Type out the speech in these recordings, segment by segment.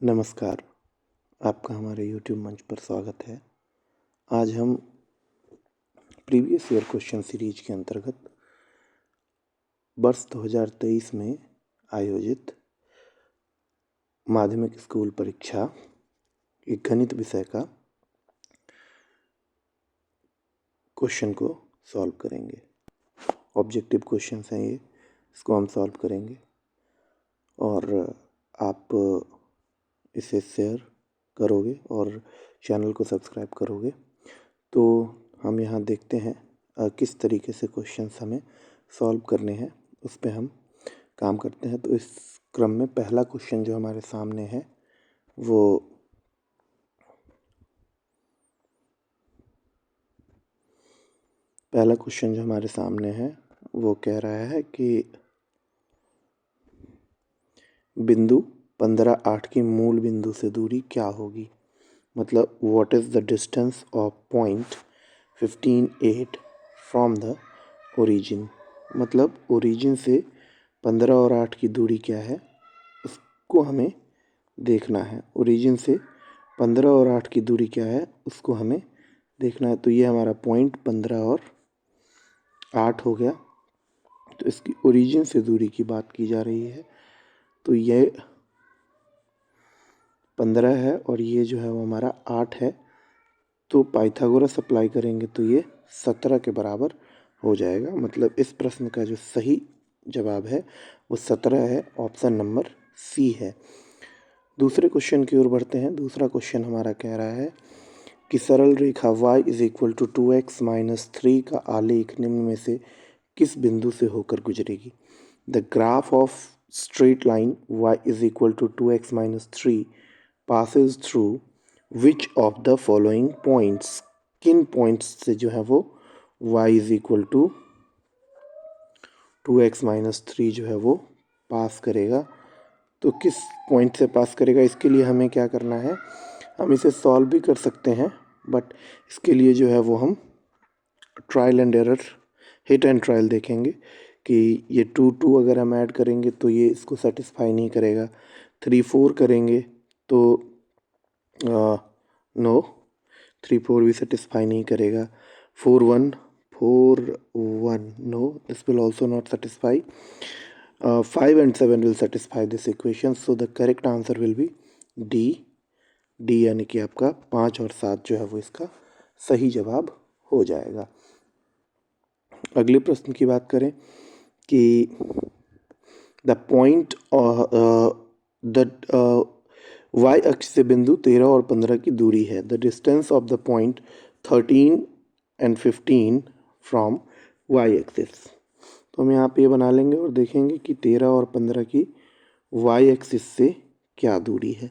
नमस्कार, आपका हमारे YouTube मंच पर स्वागत है। आज हम प्रीवियस ईयर क्वेश्चन सीरीज के अंतर्गत वर्ष 2023 में आयोजित माध्यमिक स्कूल परीक्षा एक गणित विषय का क्वेश्चन को सॉल्व करेंगे। ऑब्जेक्टिव क्वेश्चंस हैं ये, इसको हम सॉल्व करेंगे और आप इसे शेयर करोगे और चैनल को सब्सक्राइब करोगे तो हम यहाँ देखते हैं किस तरीके से क्वेश्चंस हमें सॉल्व करने हैं, उस पर हम काम करते हैं। तो इस क्रम में पहला क्वेश्चन जो हमारे सामने है वो कह रहा है कि बिंदु 15-8 की मूल बिंदु से दूरी क्या होगी। मतलब what is the distance of point 15-8 from the origin. मतलब ओरिजिन से 15 और 8 की दूरी क्या है उसको हमें देखना है। ओरिजिन से 15 और 8 की दूरी क्या है उसको हमें देखना है। तो ये हमारा पॉइंट 15 और 8 हो गया। तो इसकी ओरिजिन से दूरी की बात की जा रही है। तो ये 15 है और ये जो है वो हमारा 8 है। तो पाइथागोरस अप्लाई करेंगे तो ये 17 के बराबर हो जाएगा। मतलब इस प्रश्न का जो सही जवाब है वो 17 है, ऑप्शन नंबर सी है। दूसरे क्वेश्चन की ओर बढ़ते हैं। दूसरा क्वेश्चन हमारा कह रहा है कि सरल रेखा y = 2x - 3 का आलेख निम्न में से किस बिंदु से होकर गुजरेगी। The graph of straight line y = 2x - 3 passes through which of the following points। किन पॉइंट्स से जो है वो y = 2x - 3 जो है वो पास करेगा। तो किस पॉइंट से पास करेगा, इसके लिए हमें क्या करना है, हम इसे सॉल्व भी कर सकते हैं बट इसके लिए जो है वो हम trial and error, hit and trial देखेंगे कि ये 2 अगर हम ऐड करेंगे तो ये इसको सेटिस्फाई नहीं करेगा। 3-4 करेंगे तो नो, 3-4 भी सेटिस्फाई नहीं करेगा। 4-1 no, this will also not satisfy। 5 and 7 will satisfy this equation, so the correct answer will be D यानी कि आपका 5 और 7 जो है वो इसका सही जवाब हो जाएगा। अगले प्रश्न की बात करें कि द पॉइंट y अक्ष से बिंदु 13 और 15 की दूरी है। The distance of the point 13 and 15 from y axis. तो हम यहाँ पे ये बना लेंगे और देखेंगे कि 13 और 15 की y एक्सिस से क्या दूरी है।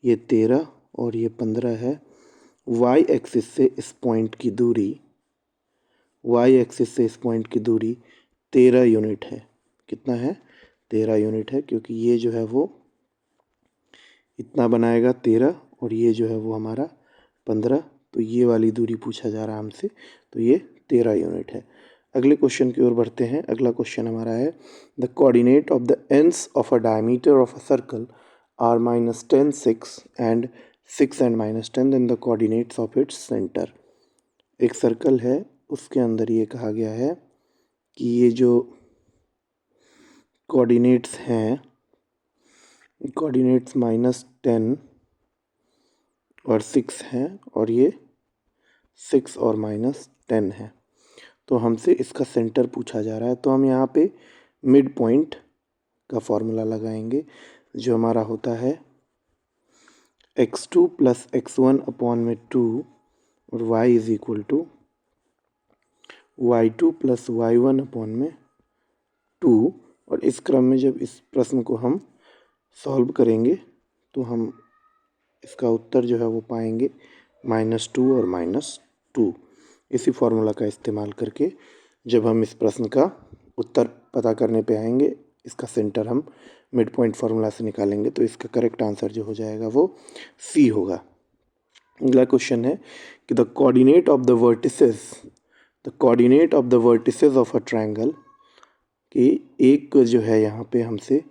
ये 13 और ये 15 है। y एक्सिस से इस पॉइंट की दूरी, y एक्सिस से इस पॉइंट की दूरी 13 यूनिट है। कितना है? 13 यूनिट है, क्योंकि ये जो है वो इतना बनाएगा 13 और ये जो है वो हमारा 15। तो ये वाली दूरी पूछा जा रहा है हमसे, तो ये 13 यूनिट है। अगले क्वेश्चन की ओर बढ़ते हैं। अगला क्वेश्चन हमारा है the coordinate of the ends of a diameter of a circle are -10, 6 and 6 and -10 then the coordinates of its centre. एक सर्कल है, उसके अंदर ये कहा गया है कि ये जो कोऑर्डिनेट्स हैं, कोऑर्डिनेट्स -10 और 6 हैं और ये 6 और -10 है। तो हमसे इसका सेंटर पूछा जा रहा है। तो हम यहाँ पे मिड पॉइंट का फॉर्मूला लगाएंगे जो हमारा होता है x2 + x1/2 और y = y2 + y1/2। और इस क्रम में जब इस प्रश्न को हम सॉल्व करेंगे तो हम इसका उत्तर जो है वो पाएंगे -2 और -2। इसी फॉर्मूला का इस्तेमाल करके जब हम इस प्रश्न का उत्तर पता करने पे आएंगे, इसका सेंटर हम मिड पॉइंट फार्मूला से निकालेंगे। तो इसका करेक्ट आंसर जो हो जाएगा वो सी होगा। अगला क्वेश्चन है कि the coordinate of the vertices of a triangle, कि एक जो है यहाँ पे हमसे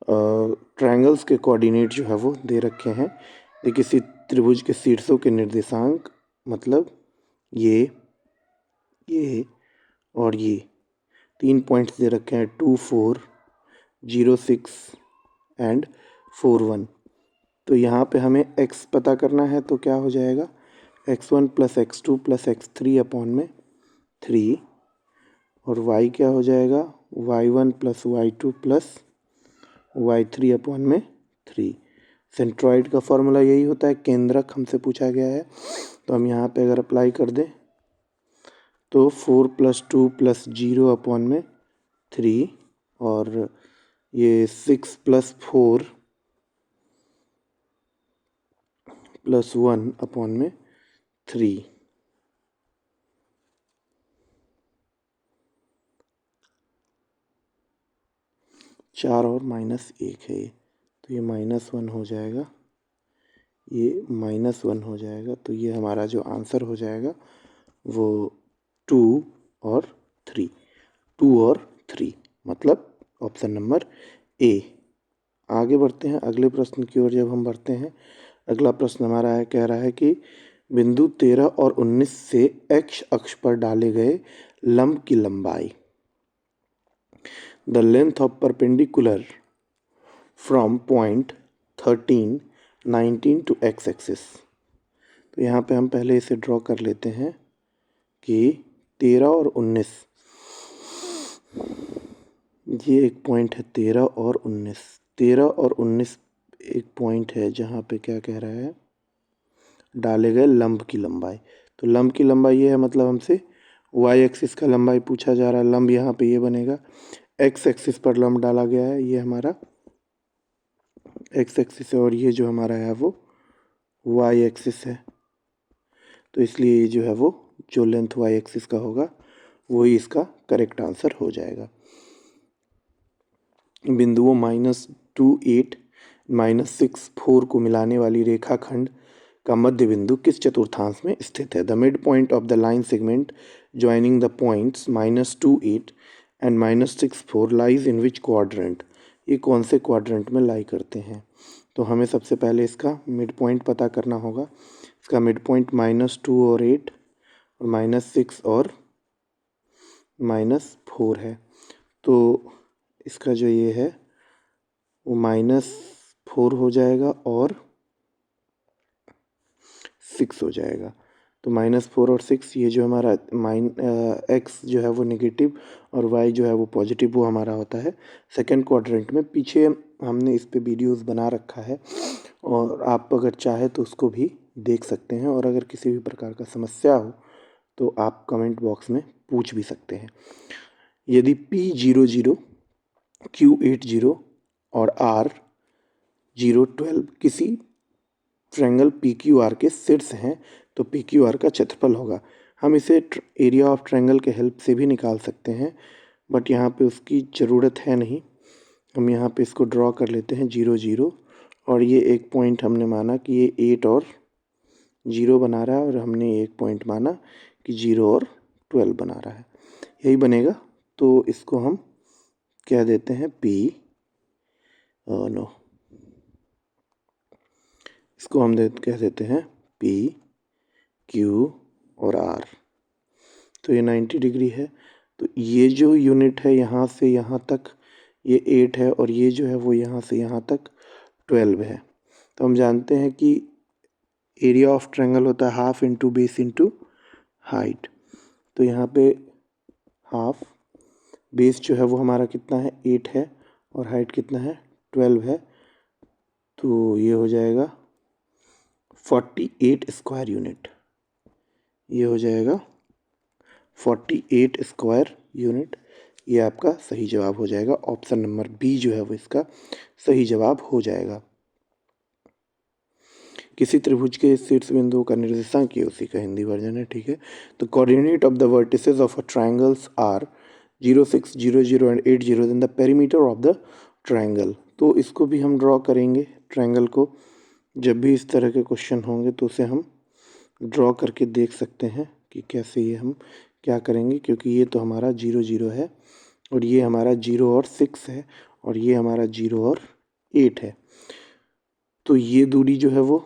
ट्रायंगल्स के कोऑर्डिनेट जो है वो दे रखे हैं। ये किसी त्रिभुज के शीर्षों के निर्देशांक, मतलब ये और ये 3 पॉइंट्स दे रखे हैं, 2 4 0 6 एंड 4 1। तो यहाँ पे हमें x पता करना है, तो क्या हो जाएगा, x1 plus x2 plus x3 upon में 3, और y क्या हो जाएगा, y1 plus y2 plus y3 upon में 3। सेंट्रॉइड का फॉर्मूला यही होता है, केंद्रक हमसे पूछा गया है, तो हम यहाँ पे अगर अप्लाई कर दें तो 4 प्लस 2 प्लस 0 अपॉन में 3, और ये 6 प्लस 4 प्लस 1 अपॉन में 3। चार और माइनस 1 है ये, तो ये -1 हो जाएगा, ये -1 हो जाएगा। तो ये हमारा जो आंसर हो जाएगा वो 2 और 3, 2 और 3, मतलब ऑप्शन नंबर ए। आगे बढ़ते हैं अगले प्रश्न की ओर। जब हम बढ़ते हैं, अगला प्रश्न हमारा है, कह रहा है कि बिंदु 13 और 19 से x अक्ष पर डाले गए लंब की लंबाई, the length of perpendicular from point 13 19 to x axis. तो यहाँ पे हम पहले इसे ड्रॉ कर लेते हैं कि 13 और 19, ये एक पॉइंट है 13 और 19, 13 और 19 एक पॉइंट है जहाँ पे क्या कह रहा है, डाले गए लंब की लंबाई। तो लंब की लंबाई ये है, मतलब हमसे y एक्सिस का लंबाई पूछा जा रहा है। लंब यहाँ पे ये बनेगा, x एक्सिस पर लंब डाला गया है, ये हमारा x एक्सिस है, और ये जो हमारा है वो y एक्सिस है। तो इसलिए ये जो है वो जो लेंथ y एक्सिस का होगा वही इसका करेक्ट आंसर हो जाएगा। बिंदुओं -2 8 -6 4 को मिलाने वाली रेखाखंड का मध्य बिंदु किस चतुर्थांश में स्थित है? The mid point of the line segment joining the points -2 8 and -6 4 lies in which quadrant? ये कौन से क्वाड्रेंट में लाई करते हैं? तो हमें सबसे पहले इसका मिड पॉइंट पता करना होगा। इसका मिड पॉइंट -2 और 8 और -6 और -4 है। तो इसका जो ये है वो -4 हो जाएगा और 6 हो जाएगा। तो -4 और 6, ये जो हमारा x जो है वो नेगेटिव और y जो है वो पॉजिटिव, वो हमारा होता है सेकंड क्वाड्रेंट में। पीछे हमने इस पे वीडियोस बना रखा है, और आप अगर चाहे तो उसको भी देख सकते हैं, और अगर किसी भी प्रकार का समस्या हो तो आप कमेंट बॉक्स में पूछ भी सकते हैं। यदि P00 Q80 और R012 किसी ट्रायंगल PQR के शीर्ष हैं, तो PQR का क्षेत्रफल होगा। हम इसे एरिया ऑफ ट्रायंगल के हेल्प से भी निकाल सकते हैं, बट यहाँ पे उसकी ज़रूरत है नहीं। हम यहाँ पे इसको ड्रॉ कर लेते हैं 0 0, और ये एक पॉइंट हमने माना कि ये 8 और 0 बना रहा है, और हमने एक पॉइंट माना कि 0 और 12 बना रहा है, यही बनेगा। तो इसको हम कह देते हैं इसको हम कह देते हैं P Q और R। तो ये 90 डिग्री है। तो ये जो यूनिट है यहाँ से यहाँ तक ये 8 है, और ये जो है वो यहाँ से यहाँ तक 12 है। तो हम जानते हैं कि एरिया ऑफ ट्रायंगल होता है half into base into height. तो यहाँ पे हाफ, बेस जो है वो हमारा कितना है, 8 है, और हाइट कितना है, 12 है। तो ये हो जाएगा 48 स्क्वायर यूनिट, ये हो जाएगा 48 स्क्वायर यूनिट। ये आपका सही जवाब हो जाएगा। ऑप्शन नंबर बी जो है वो इसका सही जवाब हो जाएगा। किसी त्रिभुज के शीर्ष बिंदु का निर्देशांक, ये उसी का हिंदी वर्जन है, ठीक है। तो coordinate of the vertices of a triangles are 0 6 0 0 and 8 0 then the perimeter of the triangle. तो इसको भी हम ड्रॉ करेंगे ट्रायंगल को। जब भी इस तरह के क्वेश्चन होंगे तो उसे हम ड्रॉ करके देख सकते हैं कि कैसे ये हम क्या करेंगे, क्योंकि ये तो हमारा 0 0 है, और ये हमारा 0 और 6 है, और ये हमारा 0 और 8 है। तो ये दूरी जो है वो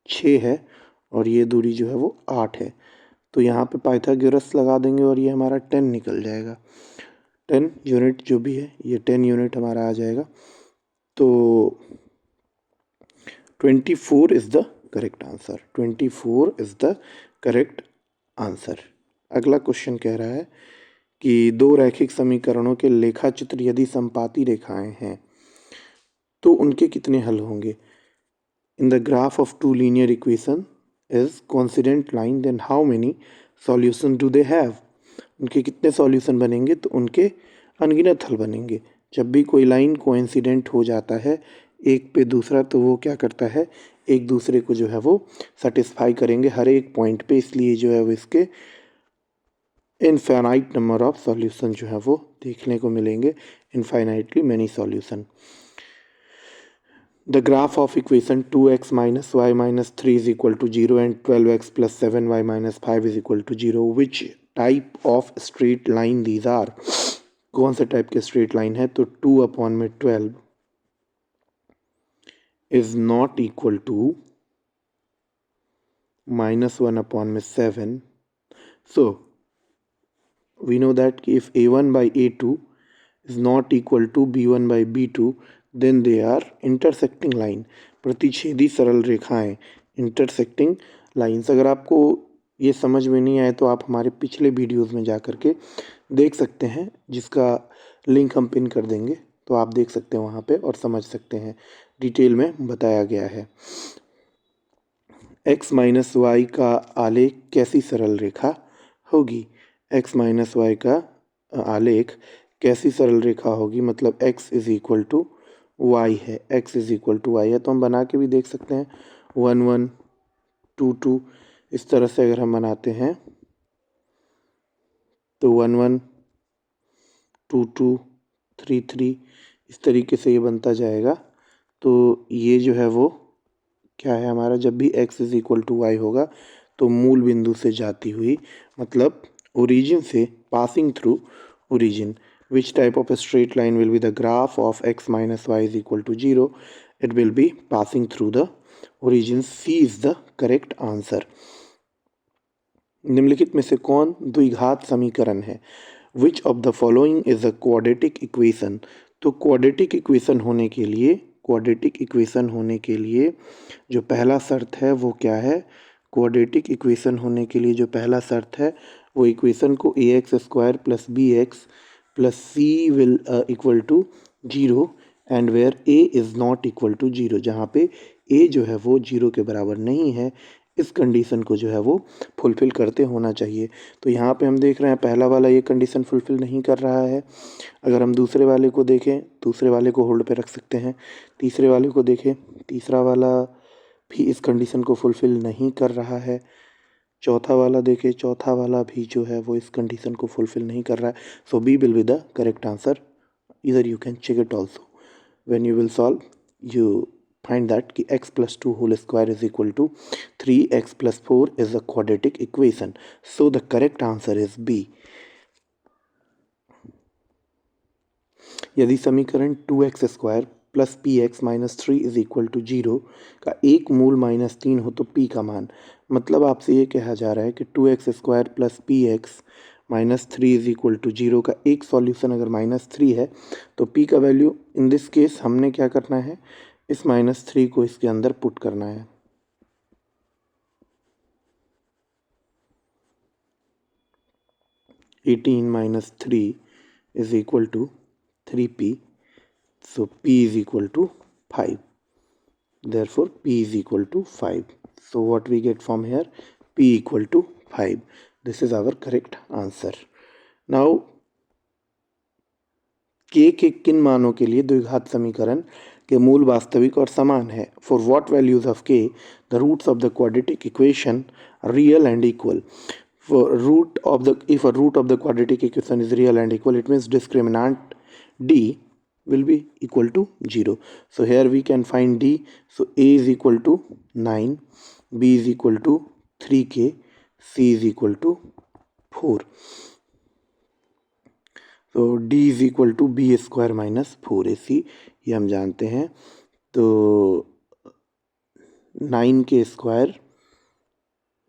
6 है और ये दूरी जो है वो 8 है। तो यहाँ पे पाइथागोरस लगा देंगे और ये हमारा 10 निकल जाएगा। 10 यूनिट जो भी है, ये 10 यूनिट हमारा आ जाएगा। तो 24 is the correct answer. 24 is the correct answer. अगला क्वेश्चन कह रहा है कि दो रैखिक समीकरणों के लेखा चित्र यदि समपाती रेखाएं हैं तो उनके कितने हल होंगे। In the graph of two linear equation is coincident line, then how many solution do they have. उनके कितने सॉल्यूशन बनेंगे, तो उनके अनगिनत हल बनेंगे। जब भी कोई लाइन कोइंसिडेंट हो जाता है एक पे दूसरा, तो वो क्या करता है, एक दूसरे को जो है वो सेटिस्फाई करेंगे हर एक पॉइंट पे, इसलिए जो है वो इसके इनफाइनाइट नंबर ऑफ सॉल्यूशन जो है वो देखने को मिलेंगे, infinitely many solution. The graph of equation 2x minus y minus 3 is equal to 0 and 12x plus 7y minus 5 is equal to 0. Which type of straight line these are? कौन से type के straight line है, तो 2 upon में 12 is not equal to minus 1 upon में 7. So we know that if a1 by a2 is not equal to b1 by b2, then they are intersecting line, प्रतिच्छेदी सरल रेखाएं, intersecting lines. अगर आपको ये समझ में नहीं आए तो आप हमारे पिछले वीडियोस में जा कर के देख सकते हैं, जिसका लिंक हम पिन कर देंगे, तो आप देख सकते हैं वहाँ पे और समझ सकते हैं, डिटेल में बताया गया है। x माइनस वाई का आलेख कैसी सरल रेखा होगी। x माइनस वाई का आलेख कैसी सरल रेखा होगी, मतलब x is equal to y है, x is equal to y है, तो हम बना के भी देख सकते हैं 1 1 2 2, इस तरह से अगर हम बनाते हैं तो 1 1 2 2 3 3, इस तरीके से ये बनता जाएगा। तो ये जो है वो क्या है हमारा, जब भी x is equal to y होगा तो मूल बिंदु से जाती हुई, मतलब ओरिजिन से passing through origin. Which type of a straight line will be the graph of x minus y is equal to 0? It will be passing through the origin. C is the correct answer. निम्नलिखित में से कौन द्विघात समीकरण है। Which of the following is a quadratic equation? तो quadratic equation होने के लिए, क्वाड्रेटिक इक्वेशन होने के लिए जो पहला शर्त है वो क्या है, क्वाड्रेटिक इक्वेशन होने के लिए जो पहला शर्त है वो इक्वेशन को ax² plus bx plus c will equal to 0 and where a is not equal to 0, जहाँ पे a जो है वो 0 के बराबर नहीं है, इस कंडीशन को जो है वो फुलफ़िल करते होना चाहिए। तो यहाँ पे हम देख रहे हैं पहला वाला ये कंडीशन फुलफ़िल नहीं कर रहा है। अगर हम दूसरे वाले को देखें, दूसरे वाले को होल्ड पे रख सकते हैं। तीसरे वाले को देखें, तीसरा वाला भी इस कंडीशन को फुलफ़िल नहीं कर रहा है। चौथा वाला देखें, चौथा वाला भी जो है वो इस कंडीशन को फुलफ़िल नहीं कर रहा है। So B will be the correct answer. इधर you can check it also when you will solve, you find that कि x plus 2 whole square is equal to 3x plus 4 is a quadratic equation. So the correct answer is B. यदि समीकरण 2x square plus p x minus 3 is equal to 0 का एक मूल minus 3 हो तो p का मान, मतलब आपसे ये कहा जा रहा है कि 2x square plus p x minus 3 is equal to 0 का एक सॉल्यूशन अगर माइनस 3 है तो p का वैल्यू इन दिस केस हमने क्या करना है, इस माइनस 3 को इसके अंदर पुट करना है। Eighteen minus 3 is equal to 3p, so p is equal to 5, therefore p is equal to 5. So what we get from here, p equal to 5. This is our correct answer. Now k के किन मानों के लिए द्विघात समीकरण के मूल वास्तविक और समान है। For what values of k the roots of the quadratic equation are real and equal. For if a root of the quadratic equation is real and equal, it means discriminant d will be equal to 0. So here we can find d. So a is equal to 9, b is equal to 3k, c is equal to 4. तो d is equal to b square minus 4ac, ये हम जानते हैं। तो 9 के square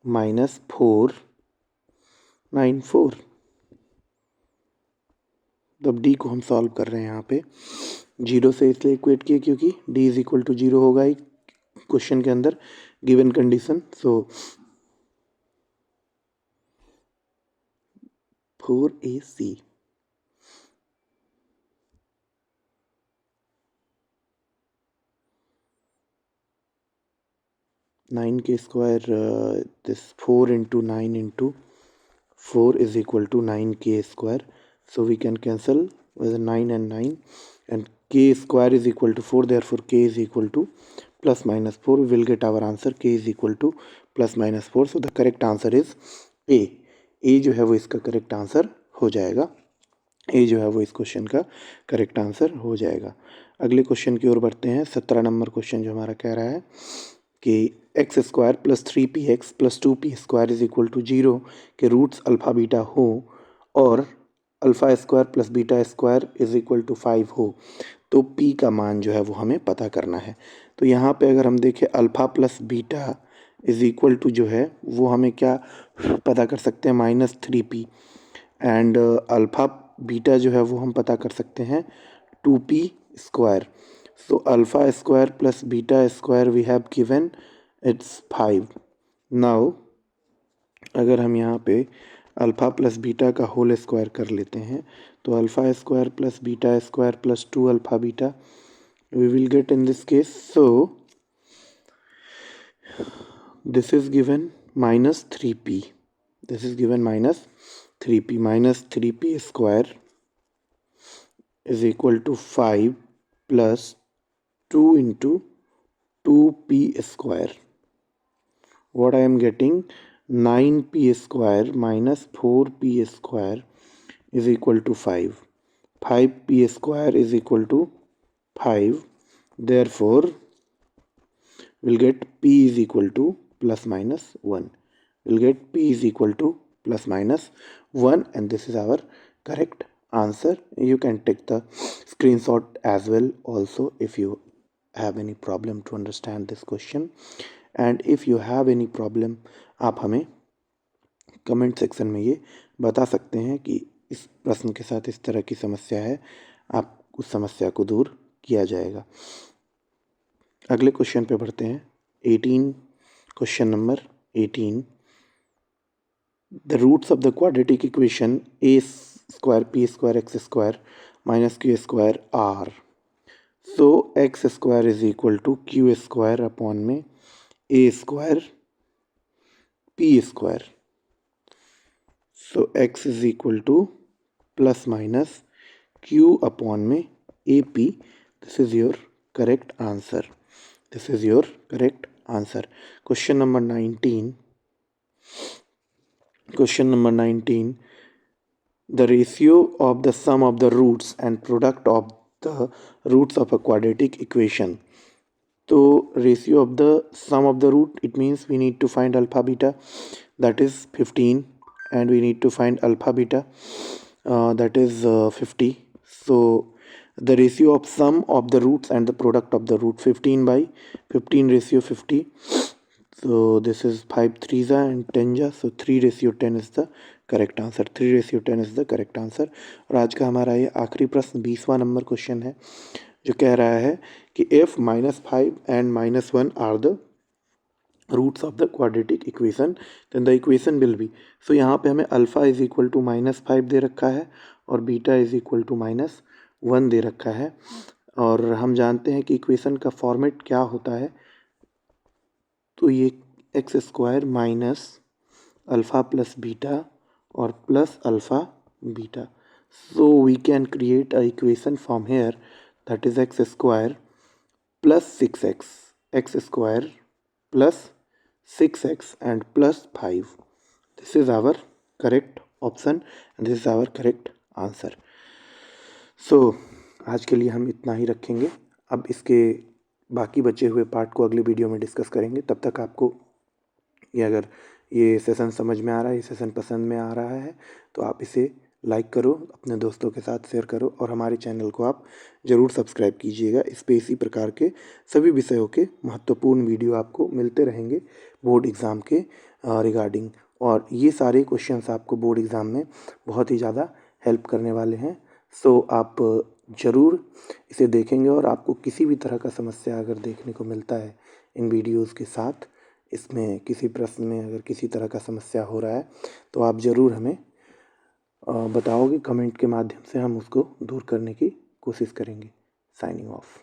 minus 4 9 4। तब d को हम सॉल्व कर रहे हैं यहाँ पे, 0 से इसलिए इक्वेट किए क्योंकि d इज इक्वल टू 0 होगा ही क्वेश्चन के अंदर गिवन कंडीशन। सो 4ac 9 के square, this 4 into 9 into 4 is equal to 9k square. So we can cancel with 9 and 9, and k square is equal to 4, therefore k is equal to plus minus 4. We will get our answer k is equal to plus minus 4. So the correct answer is A. A जो है वो इसका correct answer हो जाएगा। ए जो है वो इस क्वेश्चन का करेक्ट आंसर हो जाएगा। अगले क्वेश्चन की ओर बढ़ते हैं। 17 नंबर क्वेश्चन जो हमारा कह रहा है कि x square plus 3px plus 2p square is equal to 0 के रूट्स अल्फ़ा बीटा हो और alpha square plus beta square is equal to 5 हो, तो p का मान जो है वो हमें पता करना है। तो यहाँ पे अगर हम देखें alpha plus beta is equal to जो है वो हमें क्या पता कर सकते हैं, -3p, एंड अल्फ़ा बीटा जो है वो हम पता कर सकते हैं 2p square. So alpha square plus beta square we have given it's 5। Now अगर हम यहाँ पे अल्फ़ा प्लस बीटा का होल स्क्वायर कर लेते हैं तो alpha square plus beta square plus 2 alpha beta we will get in this case. So this is given -3p, this is given -3p, -3p square is equal to 5 plus 2 into 2p square. What I am getting, 9p square minus 4p square is equal to 5. 5p square is equal to 5. Therefore we'll get p is equal to plus minus 1. We'll get p is equal to plus minus 1, and this is our correct answer. You can take the screenshot as well also if you have any problem to understand this question, and if you have any problem आप हमें comment section में ये बता सकते हैं कि इस प्रश्न के साथ इस तरह की समस्या है, आप उस समस्या को दूर किया जाएगा। अगले क्वेश्चन पे बढ़ते हैं। 18, question number 18, the roots of the quadratic equation a square p square x square minus q square r. So x square is equal to q square upon में a square p square. So x is equal to plus minus q upon में a p. This is your correct answer, this is your correct answer. Question number 19, question number 19, the ratio of the sum of the roots and product of the roots of a quadratic equation. So ratio of the sum of the root, it means we need to find alpha beta, that is 15, and we need to find alpha beta, that is 50. So the ratio of sum of the roots and the product of the root, 15 by 15 ratio 50. So this is 5 3s and 10s, so 3:10 is the correct answer, 3:10 is the correct answer. और आज का हमारा ये आखिरी प्रश्न 20वां number question है, जो कह रहा है कि if -5 and -1 are the roots of the quadratic equation then the equation will be. So यहाँ पे हमें अल्फ़ा इज इक्वल टू -5 दे रखा है और बीटा इज इक्वल टू -1 दे रखा है, और हम जानते हैं कि इक्वेशन का फॉर्मेट क्या होता है। तो ये x square minus alpha plus beta और plus alpha beta. So we can create a equation from here, that is x square plus 6x, x square plus 6x and plus 5. This is our correct option and this is our correct answer. So आज के लिए हम इतना ही रखेंगे। अब इसके बाकी बचे हुए पार्ट को अगले वीडियो में डिस्कस करेंगे। तब तक आपको ये, अगर ये सेशन समझ में आ रहा है, ये सेशन पसंद में आ रहा है, तो आप इसे लाइक करो, अपने दोस्तों के साथ शेयर करो और हमारे चैनल को आप ज़रूर सब्सक्राइब कीजिएगा। इस पे इसी प्रकार के सभी विषयों के महत्वपूर्ण वीडियो आपको मिलते रहेंगे बोर्ड एग्ज़ाम के रिगार्डिंग, और ये सारे क्वेश्चंस आपको बोर्ड एग्ज़ाम में बहुत ही ज़्यादा हेल्प करने वाले हैं। सो आप ज़रूर इसे देखेंगे और आपको किसी भी तरह का समस्या अगर देखने को मिलता है इन वीडियोज़ के साथ, इसमें किसी प्रश्न में अगर किसी तरह का समस्या हो रहा है तो आप ज़रूर हमें बताओगे कमेंट के माध्यम से, हम उसको दूर करने की कोशिश करेंगे। Signing off.